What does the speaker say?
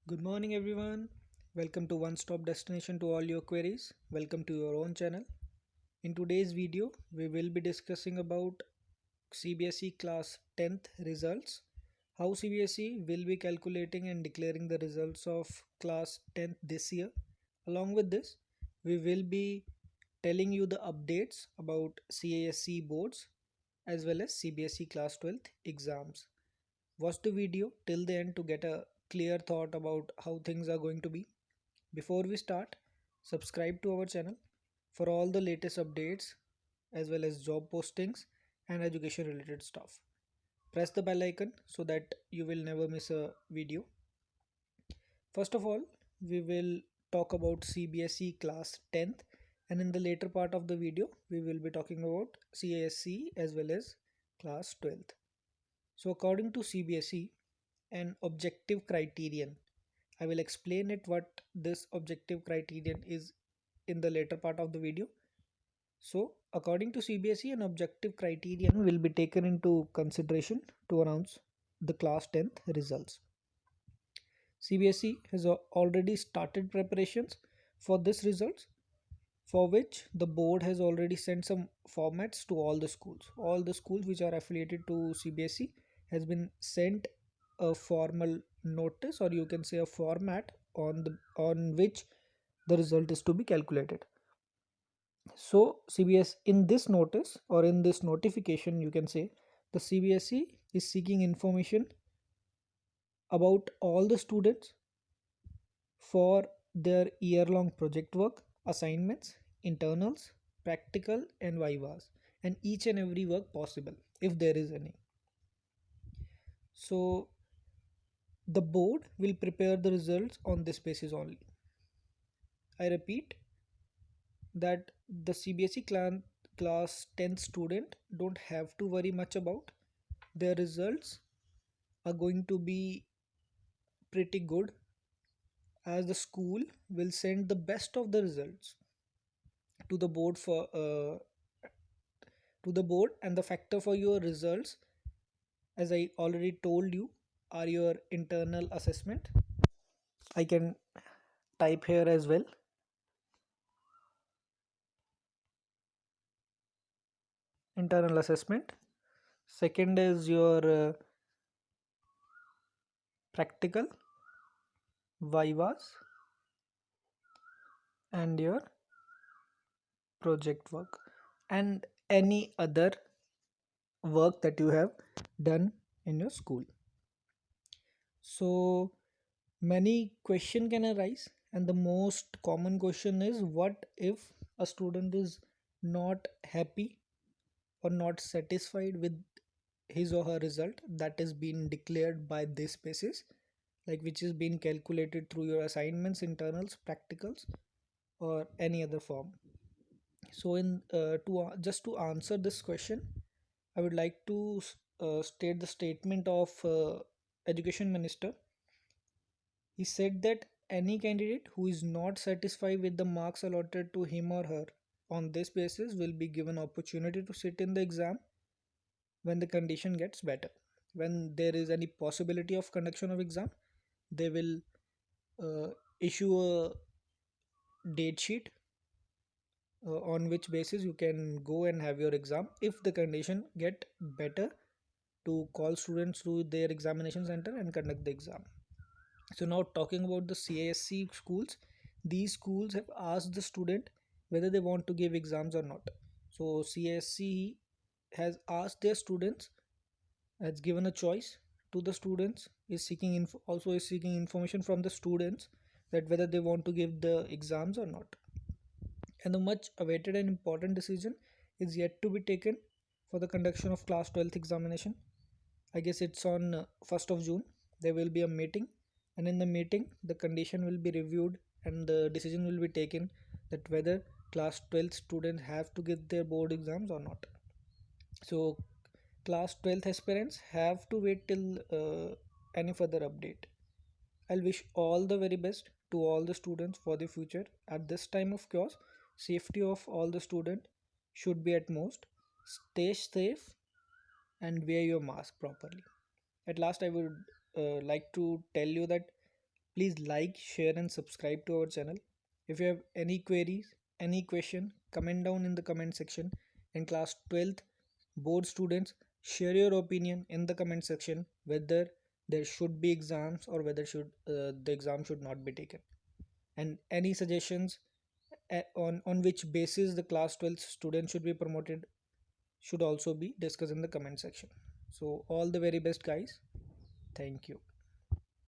Good morning, everyone. Welcome to One Stop Destination to all your queries. Welcome to your own channel. In today's video, we will be discussing about CBSE Class 10th results, how CBSE will be calculating and declaring the results of Class 10th this year. Along with this, we will be telling you the updates about CASE boards as well as CBSE Class 12th exams. Watch the video till the end to get a clear thought about how things are going to be. Before we start, subscribe to our channel for all the latest updates as well as job postings and education related stuff. Press the bell icon so that you will never miss a video. First of all, we will talk about CBSE class 10th, and in the later part of the video we will be talking about CASE as well as class 12th. So according to CBSE, an objective criterion. I will explain it what this objective criterion is in the later part of the video. So according to CBSE, an objective criterion will be taken into consideration to announce the class 10th results. CBSE has already started preparations for this results, for which the board has already sent some formats to all the schools. All the schools which are affiliated to CBSE has been sent a formal notice, or you can say a format on which the result is to be calculated. So CBS in this notice, or in this notification, you can say the CBSE is seeking information about all the students for their year-long project work, assignments, internals, practical, and vivas, and each and every work possible if there is any. So the board will prepare the results on this basis only. I repeat that the CBSE class 10th student don't have to worry much about. Their results are going to be pretty good, as the school will send the best of the results to the board and the factor for your results, as I already told you, are your internal assessment. I can type here as well. Internal assessment. Second is your practical, vivas, and your project work, and any other work that you have done in your school. So many question can arise, and the most common question is, what if a student is not happy or not satisfied with his or her result that is being declared by this basis, like which is being calculated through your assignments, internals, practicals, or any other form. So in to just to answer this question, I would like to state the statement of education minister. He said that any candidate who is not satisfied with the marks allotted to him or her on this basis will be given opportunity to sit in the exam when the condition gets better. When there is any possibility of conduction of exam, they will issue a date sheet on which basis you can go and have your exam if the condition get better, to call students to their examination center and conduct the exam. So now talking about the CASC schools, these schools have asked the student whether they want to give exams or not. So CASC has asked their students, has given a choice to the students, is seeking also is seeking information from the students that whether they want to give the exams or not. And the much awaited and important decision is yet to be taken for the conduction of class 12th examination. I guess it's on 1st of June. There will be a meeting, and in the meeting the condition will be reviewed and the decision will be taken that whether class 12 students have to give their board exams or not. So class 12th aspirants have to wait till any further update. I'll wish all the very best to all the students for the future. At this time of chaos, safety of all the students should be at most. Stay safe and wear your mask properly. At last, I would like to tell you that Please like, share, and subscribe to our channel. If you have any queries, any question, comment down in the comment section. In class 12th board students, share your opinion in the comment section whether there should be exams or whether should the exam should not be taken, and any suggestions on which basis the class 12th student should be promoted should also be discussed in the comment section. So all the very best, guys. Thank you.